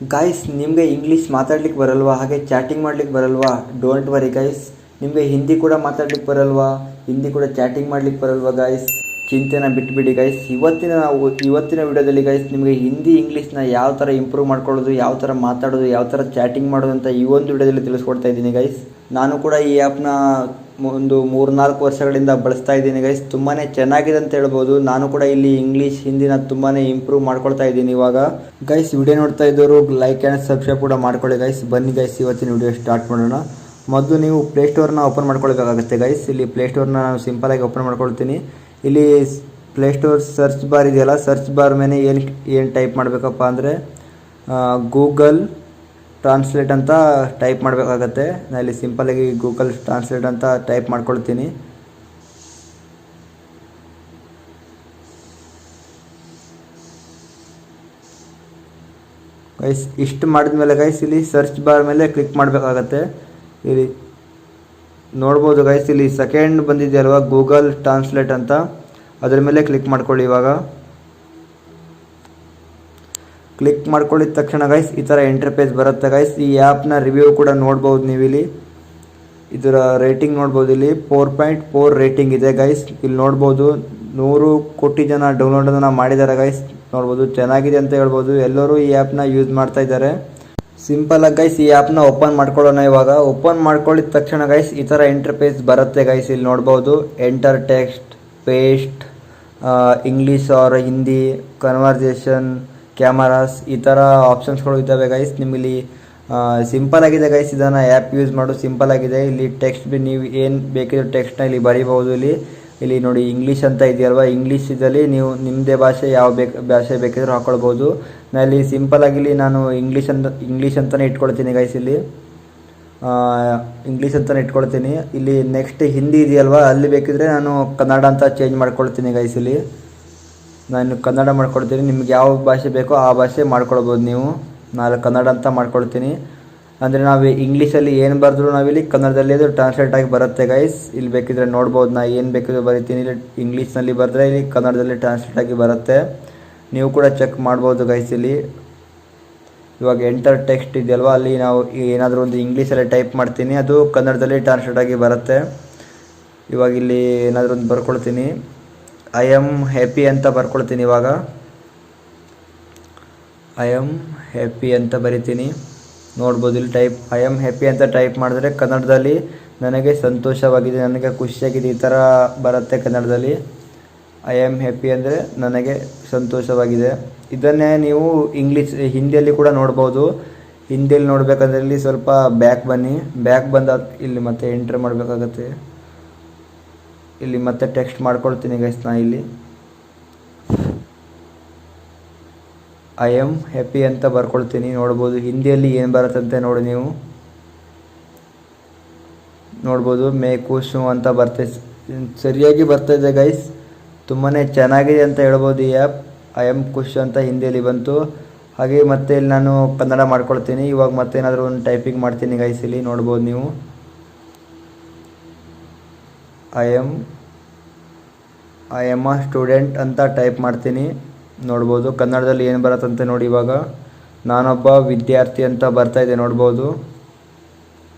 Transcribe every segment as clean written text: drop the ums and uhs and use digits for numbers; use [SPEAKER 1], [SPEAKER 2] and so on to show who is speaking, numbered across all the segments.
[SPEAKER 1] Guys, ನಿಮಗೆ English ಮಾತಾಡ್ಲಿಕ್ಕೆ ಬರಲ್ವಾ? ಹಾಗೆ ಚಾಟಿಂಗ್ ಮಾಡ್ಲಿಕ್ಕೆ ಬರಲ್ವಾ? Don't worry guys. ನಿಮಗೆ ಹಿಂದಿ ಕೂಡ ಮಾತಾಡ್ಲಿಕ್ಕೆ ಬರಲ್ವಾ? ಹಿಂದಿ ಕೂಡ ಚಾಟಿಂಗ್ ಮಾಡ್ಲಿಕ್ಕೆ ಬರಲ್ವಾ ಗಾಯ್ಸ್? ಚಿಂತೆನ ಬಿಟ್ಬಿಡಿ ಗಾಯ್ಸ್. ಇವತ್ತಿನ ವಿಡಿಯೋದಲ್ಲಿ ಗಾಯ್ಸ್ ನಿಮಗೆ ಹಿಂದಿ ಇಂಗ್ಲೀಷ್ನ ಯಾವ ಥರ ಇಂಪ್ರೂವ್ ಮಾಡ್ಕೊಳ್ಳೋದು, ಯಾವ ಥರ ಮಾತಾಡೋದು, ಯಾವ ಥರ ಚಾಟಿಂಗ್ ಮಾಡೋದು ಅಂತ ಈ ಒಂದು ವಿಡಿಯೋದಲ್ಲಿ ತಿಳಿಸ್ಕೊಡ್ತಾ ಇದ್ದೀನಿ ಗೈಸ್. ನಾನು ಕೂಡ ಈ ಆ್ಯಪ್ನ ಒಂದು 3-4 ವರ್ಷಗಳಿಂದ ಬಳಸ್ತಾ ಇದ್ದೀನಿ ಗೈಸ್. ತುಂಬಾ ಚೆನ್ನಾಗಿದೆ ಅಂತ ಹೇಳ್ಬೋದು. ನಾನು ಕೂಡ ಇಲ್ಲಿ ಇಂಗ್ಲೀಷ್ ಹಿಂದಿನ ತುಂಬಾ ಇಂಪ್ರೂವ್ ಮಾಡ್ಕೊಳ್ತಾ ಇದ್ದೀನಿ ಇವಾಗ. ಗೈಸ್, ವಿಡಿಯೋ ನೋಡ್ತಾ ಇದ್ದವರು ಲೈಕ್ ಆ್ಯಂಡ್ ಸಬ್ಸ್ಕ್ರೈಬ್ ಕೂಡ ಮಾಡ್ಕೊಳ್ಳಿ ಗೈಸ್. ಬನ್ನಿ ಗೈಸ್, ಇವತ್ತಿನ ವಿಡಿಯೋ ಸ್ಟಾರ್ಟ್ ಮಾಡೋಣ. ಮೊದಲು ನೀವು ಪ್ಲೇಸ್ಟೋರ್ನ ಓಪನ್ ಮಾಡ್ಕೊಳ್ಬೇಕಾಗುತ್ತೆ ಗೈಸ್. ಇಲ್ಲಿ ಪ್ಲೇಸ್ಟೋರ್ನ ನಾನು ಸಿಂಪಲಾಗಿ ಓಪನ್ ಮಾಡ್ಕೊಳ್ತೀನಿ. ಇಲ್ಲಿ ಪ್ಲೇಸ್ಟೋರ್ ಸರ್ಚ್ ಬಾರ್ ಇದೆಯಲ್ಲ, ಸರ್ಚ್ ಬಾರ್ ಮೇಲೆ ಏನು ಟೈಪ್ ಮಾಡಬೇಕಪ್ಪ ಅಂದರೆ ಗೂಗಲ್ ಟ್ರಾನ್ಸ್ಲೇಟ್ ಅಂತ ಟೈಪ್ ಮಾಡಬೇಕಾಗತ್ತೆ. ನಾನು ಇಲ್ಲಿ ಸಿಂಪಲಾಗಿ ಗೂಗಲ್ ಟ್ರಾನ್ಸ್ಲೇಟ್ ಅಂತ ಟೈಪ್ ಮಾಡ್ಕೊಳ್ತೀನಿ. ಗೈಸ್, ಇಷ್ಟು ಮಾಡಿದ್ಮೇಲೆ ಗೈಸ್ ಇಲ್ಲಿ ಸರ್ಚ್ ಬಾರ್ ಮೇಲೆ ಕ್ಲಿಕ್ ಮಾಡಬೇಕಾಗತ್ತೆ. ಇಲ್ಲಿ ನೋಡ್ಬೋದು ಗೈಸ್, ಇಲ್ಲಿ ಸೆಕೆಂಡ್ ಬಂದಿದೆಯಲ್ವಾ ಗೂಗಲ್ ಟ್ರಾನ್ಸ್ಲೇಟ್ ಅಂತ, ಅದರ ಮೇಲೆ ಕ್ಲಿಕ್ ಮಾಡ್ಕೊಳ್ಳಿ. ಇವಾಗ ಕ್ಲಿಕ್ ಮಾಡ್ಕೊಳ್ಳಿದ ತಕ್ಷಣ ಗೈಸ್ ಈ ಥರ ಇಂಟರ್ಫೇಸ್ ಬರುತ್ತೆ ಗೈಸ್. ಈ ಆ್ಯಪ್ನ ರಿವ್ಯೂ ಕೂಡ ನೋಡ್ಬೋದು ನೀವು. ಇಲ್ಲಿ ಇದರ ರೇಟಿಂಗ್ ನೋಡ್ಬೋದು. ಇಲ್ಲಿ 4.4 ರೇಟಿಂಗ್ ಇದೆ ಗೈಸ್. ಇಲ್ಲಿ ನೋಡ್ಬೋದು 100 ಕೋಟಿ ಜನ ಡೌನ್ಲೋಡನ್ನು ಮಾಡಿದ್ದಾರೆ ಗೈಸ್. ನೋಡ್ಬೋದು, ಚೆನ್ನಾಗಿದೆ ಅಂತ ಹೇಳ್ಬೋದು. ಎಲ್ಲರೂ ಈ ಆ್ಯಪ್ನ ಯೂಸ್ ಮಾಡ್ತಾ ಇದ್ದಾರೆ. ಸಿಂಪಲಾಗಿ ಗೈಸ್ ಈ ಆ್ಯಪ್ನ ಓಪನ್ ಮಾಡ್ಕೊಳ್ಳೋಣ. ಇವಾಗ ಓಪನ್ ಮಾಡ್ಕೊಳ್ಳಿದ ತಕ್ಷಣ ಗೈಸ್ ಈ ಥರ ಇಂಟರ್ಫೇಸ್ ಬರುತ್ತೆ ಗೈಸ್. ಇಲ್ಲಿ ನೋಡ್ಬೋದು enter text, paste, English or Hindi, conversation, cameras, ಈ ಥರ ಆಪ್ಷನ್ಸ್ಗಳು ಇದ್ದಾವೆ ಗೈಸ್. ನಿಮ್ಮಲ್ಲಿ ಸಿಂಪಲ್ ಆಗಿದೆ ಗೈಸ್. ಇದನ್ನು ಆ್ಯಪ್ ಯೂಸ್ ಮಾಡೋದು ಸಿಂಪಲ್ ಆಗಿದೆ. ಇಲ್ಲಿ ಟೆಕ್ಸ್ಟ್ ನೀವು ಏನು ಬೇಕಿರೋ ಟೆಕ್ಸ್ಟ್ನ ಇಲ್ಲಿ ಬರೀಬಹುದು. ಇಲ್ಲಿ ನೋಡಿ ಇಂಗ್ಲೀಷ್ ಅಂತ ಇದೆಯಲ್ವಾ, ಇಂಗ್ಲೀಷ್ ಇದರಲ್ಲಿ ನೀವು ನಿಮ್ಮದೇ ಭಾಷೆ ಯಾವ ಭಾಷೆ ಬೇಕಿದ್ರೂ ಹಾಕ್ಕೊಳ್ಬೋದು. ನಾನು ಇಲ್ಲಿ ಸಿಂಪಲಾಗಿ ಇಲ್ಲಿ ನಾನು ಇಂಗ್ಲೀಷ್ ಅಂತಲೇ ಇಟ್ಕೊಳ್ತೀನಿ ಗೈಸ್. ಇಲ್ಲಿ ಇಂಗ್ಲೀಷ್ ಅಂತಲೇ ಇಟ್ಕೊಳ್ತೀನಿ. ಇಲ್ಲಿ ನೆಕ್ಸ್ಟ್ ಹಿಂದಿ ಇದೆಯಲ್ವಾ, ಅಲ್ಲಿ ಬೇಕಿದ್ರೆ ನಾನು ಕನ್ನಡ ಅಂತ ಚೇಂಜ್ ಮಾಡ್ಕೊಳ್ತೀನಿ ಗೈಸ್. ಇಲ್ಲಿ ನಾನು ಕನ್ನಡ ಮಾಡ್ಕೊಳ್ತೀನಿ. ನಿಮ್ಗೆ ಯಾವ ಭಾಷೆ ಬೇಕೋ ಆ ಭಾಷೆ ಮಾಡ್ಕೊಳ್ಬೋದು ನೀವು. ನಾನು ಕನ್ನಡ ಅಂತ ಮಾಡ್ಕೊಳ್ತೀನಿ. ಅಂದರೆ ನಾವು ಇಂಗ್ಲೀಷಲ್ಲಿ ಏನು ಬರೆದ್ರು ನಾವಿಲ್ಲಿ ಕನ್ನಡದಲ್ಲಿ ಅದು ಟ್ರಾನ್ಸ್ಲೇಟ್ ಆಗಿ ಬರುತ್ತೆ ಗೈಸ್. ಇಲ್ಲಿ ಬೇಕಿದ್ರೆ ನೋಡ್ಬೋದು, ನಾನು ಏನು ಬೇಕಿದ್ರು ಬರೀತೀನಿ. ಇಲ್ಲಿ ಇಂಗ್ಲೀಷ್ನಲ್ಲಿ ಬರೆದ್ರೆ ಇಲ್ಲಿ ಕನ್ನಡದಲ್ಲಿ ಟ್ರಾನ್ಸ್ಲೇಟ್ ಆಗಿ ಬರುತ್ತೆ. ನೀವು ಕೂಡ ಚೆಕ್ ಮಾಡ್ಬೋದು ಗೈಸ್. ಇಲ್ಲಿ ಇವಾಗ ಎಂಟರ್ ಟೆಕ್ಸ್ಟ್ ಇದೆಯಲ್ವಾ, ಅಲ್ಲಿ ನಾವು ಏನಾದರೂ ಒಂದು ಇಂಗ್ಲೀಷಲ್ಲಿ ಟೈಪ್ ಮಾಡ್ತೀನಿ, ಅದು ಕನ್ನಡದಲ್ಲಿ ಟ್ರಾನ್ಸ್ಲೇಟ್ ಆಗಿ ಬರುತ್ತೆ. ಇವಾಗ ಇಲ್ಲಿ ಏನಾದರೂ ಒಂದು ಬರ್ಕೊಳ್ತೀನಿ. ಐ ಆಮ್ ಹ್ಯಾಪಿ ಅಂತ ಬರ್ಕೊಳ್ತೀನಿ. ಇವಾಗ ಐ ಆಮ್ ಹ್ಯಾಪಿ ಅಂತ ಬರಿತೀನಿ. ನೋಡ್ಬೋದು ಇಲ್ಲಿ ಐ ಆಮ್ ಹ್ಯಾಪಿ ಅಂತ ಟೈಪ್ ಮಾಡಿದ್ರೆ ಕನ್ನಡದಲ್ಲಿ ನನಗೆ ಸಂತೋಷವಾಗಿದೆ, ನನಗೆ ಖುಷಿಯಾಗಿದೆ, ಈ ಥರ ಬರುತ್ತೆ ಕನ್ನಡದಲ್ಲಿ. ಐ ಆಮ್ ಹ್ಯಾಪಿ ಅಂದರೆ ನನಗೆ ಸಂತೋಷವಾಗಿದೆ. ಇದನ್ನೇ ನೀವು ಹಿಂದಿಯಲ್ಲಿ ಕೂಡ ನೋಡ್ಬೋದು. ಹಿಂದಿಯಲ್ಲಿ ನೋಡಬೇಕಂದ್ರೆ ಇಲ್ಲಿ ಸ್ವಲ್ಪ ಬ್ಯಾಕ್ ಬನ್ನಿ. ಬ್ಯಾಕ್ ಬಂದ ಇಲ್ಲಿ ಮತ್ತೆ ಎಂಟ್ರ್ ಮಾಡಬೇಕಾಗತ್ತೆ. ಇಲ್ಲಿ ಮತ್ತೆ ಟೆಕ್ಸ್ಟ್ ಮಾಡ್ಕೊಳ್ತೀನಿ ಗೈಸ್. ನಾನು ಇಲ್ಲಿ ಐ ಆಮ್ ಹ್ಯಾಪಿ ಅಂತ ಬರ್ಕೊಳ್ತೀನಿ. ನೋಡ್ಬೋದು ಹಿಂದಿಯಲ್ಲಿ ಏನು ಬರುತ್ತಂತೆ ನೋಡಿ. ನೀವು ನೋಡ್ಬೋದು ಮೇ ಖುಷು ಅಂತ ಸರಿಯಾಗಿ ಬರ್ತಾಯಿದೆ ಗೈಸ್. ತುಂಬಾ ಚೆನ್ನಾಗಿದೆ ಅಂತ ಹೇಳ್ಬೋದು ಈ ಆ್ಯಪ್. ಐ ಆಮ್ ಖುಷ್ ಅಂತ ಹಿಂದಿಯಲ್ಲಿ ಬಂತು. ಹಾಗೆ ಮತ್ತೆ ಇಲ್ಲಿ ನಾನು ಕನ್ನಡ ಮಾಡ್ಕೊಳ್ತೀನಿ. ಇವಾಗ ಮತ್ತೇನಾದರೂ ಒಂದು ಟೈಪಿಂಗ್ ಮಾಡ್ತೀನಿ ಗೈಸ್. ಇಲ್ಲಿ ನೋಡ್ಬೋದು ನೀವು ಐ ಆಮ್ ಅ ಸ್ಟೂಡೆಂಟ್ ಅಂತ ಟೈಪ್ ಮಾಡ್ತೀನಿ. ನೋಡ್ಬೋದು ಕನ್ನಡದಲ್ಲಿ ಏನು ಬರುತ್ತಂತೆ ನೋಡಿ. ಇವಾಗ ನಾನೊಬ್ಬ ವಿದ್ಯಾರ್ಥಿ ಅಂತ ಬರ್ತಾಯಿದೆ ನೋಡ್ಬೋದು.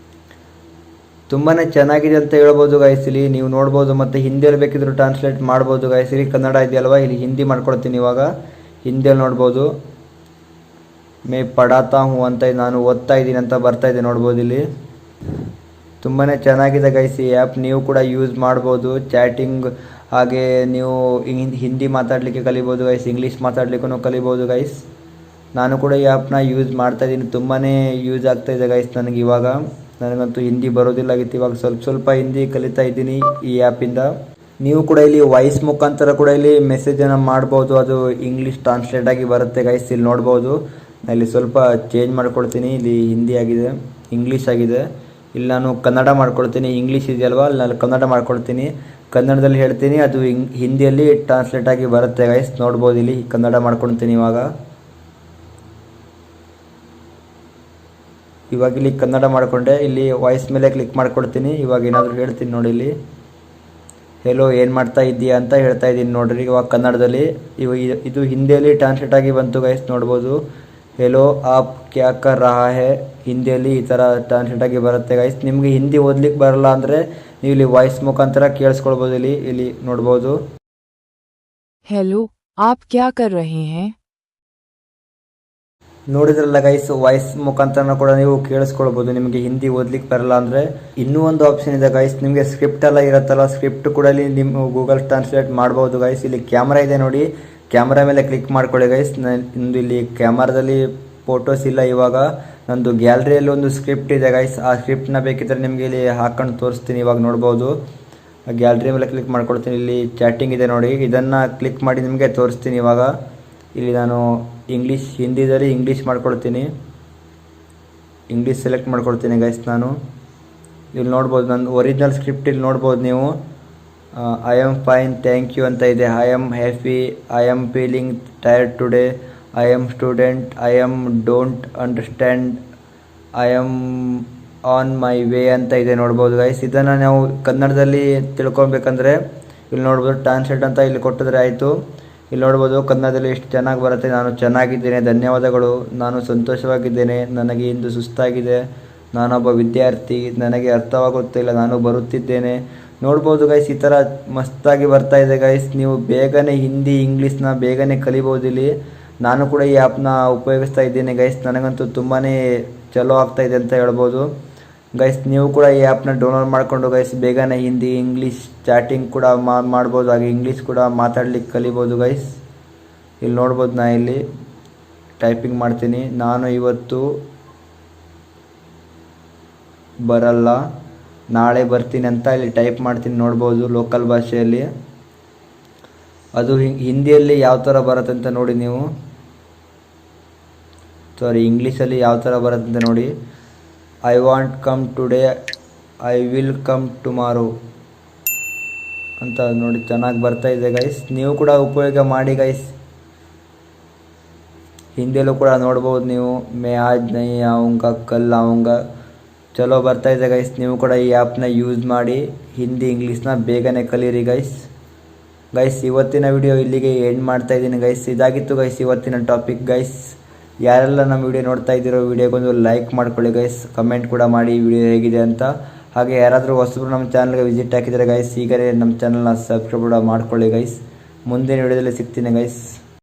[SPEAKER 1] ತುಂಬಾ ಚೆನ್ನಾಗಿದೆ ಅಂತ ಹೇಳ್ಬೋದು ಗೈಸ್. ಇಲ್ಲಿ ನೀವು ನೋಡ್ಬೋದು. ಮತ್ತು ಹಿಂದಿಯಲ್ಲಿ ಬೇಕಿದ್ರು ಟ್ರಾನ್ಸ್ಲೇಟ್ ಮಾಡ್ಬೋದು ಗೈಸ್. ಇಲ್ಲಿ ಕನ್ನಡ ಇದೆಯಲ್ವಾ, ಇಲ್ಲಿ ಹಿಂದಿ ಮಾಡ್ಕೊಳ್ತೀನಿ. ಇವಾಗ ಹಿಂದಿಯಲ್ಲಿ ನೋಡ್ಬೋದು ಮೇ ಪಡಾತಾ ಹೂ ಅಂತ ನಾನು ಓದ್ತಾ ಇದ್ದೀನಿ ಅಂತ ಬರ್ತಾಯಿದೆ ನೋಡ್ಬೋದು. ಇಲ್ಲಿ ತುಂಬಾ ಚೆನ್ನಾಗಿದೆ ಗೈಸ್ ಈ ಆ್ಯಪ್. ನೀವು ಕೂಡ ಯೂಸ್ ಮಾಡ್ಬೋದು. ಚಾಟಿಂಗ್ ಹಾಗೆ ನೀವು ಹಿಂದಿ ಮಾತಾಡಲಿಕ್ಕೆ ಕಲಿಬೋದು ಗೈಸ್, ಇಂಗ್ಲೀಷ್ ಮಾತಾಡಲಿಕ್ಕೂ ಕಲಿಬೋದು ಗೈಸ್. ನಾನು ಕೂಡ ಈ ಆ್ಯಪ್ನ ಯೂಸ್ ಮಾಡ್ತಾಯಿದ್ದೀನಿ. ತುಂಬಾ ಯೂಸ್ ಆಗ್ತಾಯಿದೆ ಗೈಸ್ ನನಗೆ. ಇವಾಗ ನನಗಂತೂ ಹಿಂದಿ ಬರೋದಿಲ್ಲಾಗಿತ್ತು. ಇವಾಗ ಸ್ವಲ್ಪ ಹಿಂದಿ ಕಲಿತಾ ಇದ್ದೀನಿ ಈ ಆ್ಯಪಿಂದ. ನೀವು ಕೂಡ ಇಲ್ಲಿ ವಾಯ್ಸ್ ಮುಖಾಂತರ ಕೂಡ ಇಲ್ಲಿ ಮೆಸೇಜನ್ನು ಮಾಡ್ಬೋದು. ಅದು ಇಂಗ್ಲೀಷ್ ಟ್ರಾನ್ಸ್ಲೇಟ್ ಆಗಿ ಬರುತ್ತೆ ಗೈಸ್. ಇಲ್ಲಿ ನೋಡ್ಬೋದು. ನಾನು ಇಲ್ಲಿ ಸ್ವಲ್ಪ ಚೇಂಜ್ ಮಾಡ್ಕೊಳ್ತೀನಿ. ಇಲ್ಲಿ ಹಿಂದಿ ಆಗಿದೆ, ಇಂಗ್ಲೀಷ್ ಆಗಿದೆ. ಇಲ್ಲಿ ನಾನು ಕನ್ನಡ ಮಾಡ್ಕೊಳ್ತೀನಿ. ಇಂಗ್ಲೀಷ್ ಇದೆಯಲ್ವಾ, ಅಲ್ಲಿ ನಾನು ಕನ್ನಡ ಮಾಡ್ಕೊಳ್ತೀನಿ. ಕನ್ನಡದಲ್ಲಿ ಹೇಳ್ತೀನಿ, ಅದು ಹಿಂದಿಯಲ್ಲಿ ಟ್ರಾನ್ಸ್ಲೇಟ್ ಆಗಿ ಬರುತ್ತೆ ಗೈಸ್. ನೋಡ್ಬೋದು ಇಲ್ಲಿ ಕನ್ನಡ ಮಾಡ್ಕೊಳ್ತೀನಿ. ಇವಾಗ ಇಲ್ಲಿ ಕನ್ನಡ ಮಾಡಿಕೊಂಡೆ. ಇಲ್ಲಿ ವಾಯ್ಸ್ ಮೇಲೆ ಕ್ಲಿಕ್ ಮಾಡ್ಕೊಳ್ತೀನಿ. ಇವಾಗ ಏನಾದರೂ ಹೇಳ್ತೀನಿ ನೋಡಿ. ಇಲ್ಲಿ ಹೆಲೋ ಏನು ಮಾಡ್ತಾ ಇದ್ದೀಯಾ ಅಂತ ಹೇಳ್ತಾ ಇದ್ದೀನಿ ನೋಡ್ರಿ. ಇವಾಗ ಕನ್ನಡದಲ್ಲಿ ಇದು ಹಿಂದಿಯಲ್ಲಿ ಟ್ರಾನ್ಸ್ಲೇಟ್ ಆಗಿ ಬಂತು ಗೈಸ್. ನೋಡ್ಬೋದು ಹೆಲೋ ಆಪ್ ಕ್ಯಾ ಕರ್ ರಹಾ ಹೇ ಹಿಂದಿಯಲ್ಲಿ ಈ ಥರ ಟ್ರಾನ್ಸ್ಲೇಟ್ ಆಗಿ ಬರುತ್ತೆ ಗೈಸ್. ನಿಮಗೆ ಹಿಂದಿ ಓದ್ಲಿಕ್ಕೆ ಬರಲ್ಲ ಅಂದರೆ ನೀವು ಇಲ್ಲಿ ವಾಯ್ಸ್ ಮುಖಾಂತರ ಕೇಳಿಸ್ಕೊಳ್ಬೋದು. ಇಲ್ಲಿ ನೋಡ್ಬೋದು.
[SPEAKER 2] हेलो आप क्या कर रहे हैं.
[SPEAKER 1] ನೋಡಿದ್ರಲ್ಲ ಗೈಸ್, ವಾಯ್ಸ್ ಮುಖಾಂತರ ಕೂಡ ನೀವು ಕೇಳಿಸ್ಕೊಳ್ಬೋದು ನಿಮಗೆ ಹಿಂದಿ ಓದ್ಲಿಕ್ಕೆ ಬರಲ್ಲ ಅಂದರೆ. ಇನ್ನೂ ಒಂದು ಆಪ್ಷನ್ ಇದೆ ಗೈಸ್, ನಿಮಗೆ ಸ್ಕ್ರಿಪ್ಟ್ ಎಲ್ಲ ಇರುತ್ತಲ್ಲ, ಸ್ಕ್ರಿಪ್ಟ್ ಕೂಡ ಇಲ್ಲಿ ನಿಮ್ಮ ಗೂಗಲ್ ಟ್ರಾನ್ಸ್ಲೇಟ್ ಮಾಡ್ಬೋದು ಗೈಸ್. ಇಲ್ಲಿ ಕ್ಯಾಮ್ರಾ ಇದೆ ನೋಡಿ, ಕ್ಯಾಮ್ರಾ ಮೇಲೆ ಕ್ಲಿಕ್ ಮಾಡ್ಕೊಳ್ಳಿ ಗೈಸ್. ನಂದು ಇಲ್ಲಿ ಕ್ಯಾಮ್ರಾದಲ್ಲಿ ಫೋಟೋಸ್ ಇಲ್ಲ ಇವಾಗ, ನಂದು ಗ್ಯಾಲರಿಯಲ್ಲಿ ಒಂದು ಸ್ಕ್ರಿಪ್ಟ್ ಇದೆ ಗೈಸ್. ಆ ಸ್ಕ್ರಿಪ್ಟ್ನ ಬೇಕಿದ್ದರೆ ನಿಮಗೆ ಇಲ್ಲಿ ಹಾಕೊಂಡು ತೋರಿಸ್ತೀನಿ. ಇವಾಗ ನೋಡ್ಬೋದು, ಗ್ಯಾಲರಿ ಮೇಲೆ ಕ್ಲಿಕ್ ಮಾಡ್ಕೊಳ್ತೀನಿ. ಇಲ್ಲಿ ಚಾಟಿಂಗ್ ಇದೆ ನೋಡಿ, ಇದನ್ನು ಕ್ಲಿಕ್ ಮಾಡಿ ನಿಮಗೆ ತೋರಿಸ್ತೀನಿ. ಇವಾಗ ಇಲ್ಲಿ ನಾನು ಹಿಂದಿದಲ್ಲಿ ಇಂಗ್ಲೀಷ್ ಮಾಡ್ಕೊಳ್ತೀನಿ, ಇಂಗ್ಲೀಷ್ ಸೆಲೆಕ್ಟ್ ಮಾಡ್ಕೊಳ್ತೀನಿ ಗೈಸ್. ನಾನು ಇಲ್ಲಿ ನೋಡ್ಬೋದು ನನ್ನ ಒರಿಜಿನಲ್ ಸ್ಕ್ರಿಪ್ಟ್ ಇಲ್ಲಿ ನೋಡ್ಬೋದು ನೀವು. I am fine thank you ಅಂತ ಇದೆ. I am happy, I am feeling tired today, I am student, I am don't understand, I am on my way ಅಂತ ಇದೆ ನೋಡ್ಬೋದು ಗೈಸ್. ಇದನ್ನು ನಾವು ಕನ್ನಡದಲ್ಲಿ ತಿಳ್ಕೊಬೇಕಂದ್ರೆ ಇಲ್ಲಿ ನೋಡ್ಬೋದು ಟ್ರಾನ್ಸ್ಲೇಟ್ ಅಂತ ಇಲ್ಲಿ ಕೊಟ್ಟಿದ್ರೆ ಆಯಿತು. ಇಲ್ಲಿ ನೋಡ್ಬೋದು ಕನ್ನಡದಲ್ಲಿ ಎಷ್ಟು ಚೆನ್ನಾಗಿ ಬರುತ್ತೆ. ನಾನು ಚೆನ್ನಾಗಿದ್ದೇನೆ, ಧನ್ಯವಾದಗಳು, ನಾನು ಸಂತೋಷವಾಗಿದ್ದೇನೆ, ನನಗೆ ಇಂದು ಸುಸ್ತಾಗಿದೆ, ನಾನೊಬ್ಬ ವಿದ್ಯಾರ್ಥಿ, ನನಗೆ ಅರ್ಥವಾಗುತ್ತಿಲ್ಲ, ನಾನು ಬರುತ್ತಿದ್ದೇನೆ. ನೋಡ್ಬೋದು ಗೈಸ್, ಈ ಥರ ಮಸ್ತಾಗಿ ಬರ್ತಾ ಇದೆ ಗೈಸ್. ನೀವು ಬೇಗನೆ ಹಿಂದಿ ಇಂಗ್ಲೀಷ್ನ ಬೇಗನೆ ಕಲಿಬೋದು ಇಲ್ಲಿ. ನಾನು ಕೂಡ ಈ ಆ್ಯಪ್ನ ಉಪಯೋಗಿಸ್ತಾ ಇದ್ದೀನಿ ಗೈಸ್, ನನಗಂತೂ ತುಂಬಾ ಚಲೋ ಆಗ್ತಾ ಇದೆ ಅಂತ ಹೇಳ್ಬೋದು ಗೈಸ್. ನೀವು ಕೂಡ ಈ ಆ್ಯಪ್ನ ಡೌನ್ಲೋಡ್ ಮಾಡಿಕೊಂಡು ಗೈಸ್ ಬೇಗನೆ ಹಿಂದಿ ಇಂಗ್ಲೀಷ್ ಚಾಟಿಂಗ್ ಕೂಡ ಮಾಡ್ಬೋದು, ಹಾಗೆ ಇಂಗ್ಲೀಷ್ ಕೂಡ ಮಾತಾಡ್ಲಿಕ್ಕೆ ಕಲಿಬೋದು ಗೈಸ್. ಇಲ್ಲಿ ನೋಡ್ಬೋದು, ನಾ ಇಲ್ಲಿ ಟೈಪಿಂಗ್ ಮಾಡ್ತೀನಿ. ನಾನು ಇವತ್ತು ಬರಲ್ಲ, ನಾಳೆ ಬರ್ತೀನಿ ಅಂತ ಇಲ್ಲಿ ಟೈಪ್ ಮಾಡ್ತೀನಿ ನೋಡ್ಬೋದು ಲೋಕಲ್ ಭಾಷೆಯಲ್ಲಿ. ಅದು ಹಿಂದಿಯಲ್ಲಿ ಯಾವ ಥರ ಬರುತ್ತೆ ಅಂತ ನೋಡಿ ನೀವು, ಇಂಗ್ಲೀಷಲ್ಲಿ ಯಾವ ಥರ ಬರುತ್ತೆ ಅಂತ ನೋಡಿ. I want come today, I will come tomorrow ಅಂತ ನೋಡಿ, ಚೆನ್ನಾಗಿ ಬರ್ತಾ ಇದೆ ಗೈಸ್. ನೀವು ಕೂಡ ಉಪಯೋಗ ಮಾಡಿ ಗೈಸ್. ಹಿಂದಿಯಲ್ಲೂ ಕೂಡ ನೋಡ್ಬೋದು ನೀವು. ಮೇ ಆಜ್ ನಹೀ ಆऊंगा ಕಲ್ ಆऊंगा, ಚಲೋ ಬರ್ತಾ ಇದೆ ಗೈಸ್. ನೀವು ಕೂಡ ಈ ಆ್ಯಪ್ನ ಯೂಸ್ ಮಾಡಿ ಹಿಂದಿ ಇಂಗ್ಲೀಷ್ನ ಬೇಗನೆ ಕಲೀರಿ ಗೈಸ್. ಇವತ್ತಿನ ವಿಡಿಯೋ ಇಲ್ಲಿಗೆ ಎಂಡ್ ಮಾಡ್ತಾ ಇದ್ದೀನಿ ಗೈಸ್. ಇದಾಗಿತ್ತು ಗೈಸ್ ಇವತ್ತಿನ ಟಾಪಿಕ್ ಗೈಸ್. ಯಾರೆಲ್ಲ ನಮ್ಮ ವಿಡಿಯೋ ನೋಡ್ತಾ ಇದ್ದೀರೋ ವಿಡಿಯೋಗೊಂದು ಲೈಕ್ ಮಾಡ್ಕೊಳ್ಳಿ ಗೈಸ್, ಕಮೆಂಟ್ ಕೂಡ ಮಾಡಿ ವಿಡಿಯೋ ಹೇಗಿದೆ ಅಂತ. ಹಾಗೆ ಯಾರಾದರೂ ಹೊಸಬ್ರು ನಮ್ಮ ಚಾನಲ್ಗೆ ವಿಸಿಟ್ ಹಾಕಿದರೆ ಗೈಸ್, ಈಗಲೇ ನಮ್ಮ ಚಾನಲ್ನ ಸಬ್ಸ್ಕ್ರೈಬ್ ಕೂಡ ಮಾಡ್ಕೊಳ್ಳಿ ಗೈಸ್. ಮುಂದಿನ ವಿಡಿಯೋದಲ್ಲಿ ಸಿಗ್ತೀನಿ ಗೈಸ್.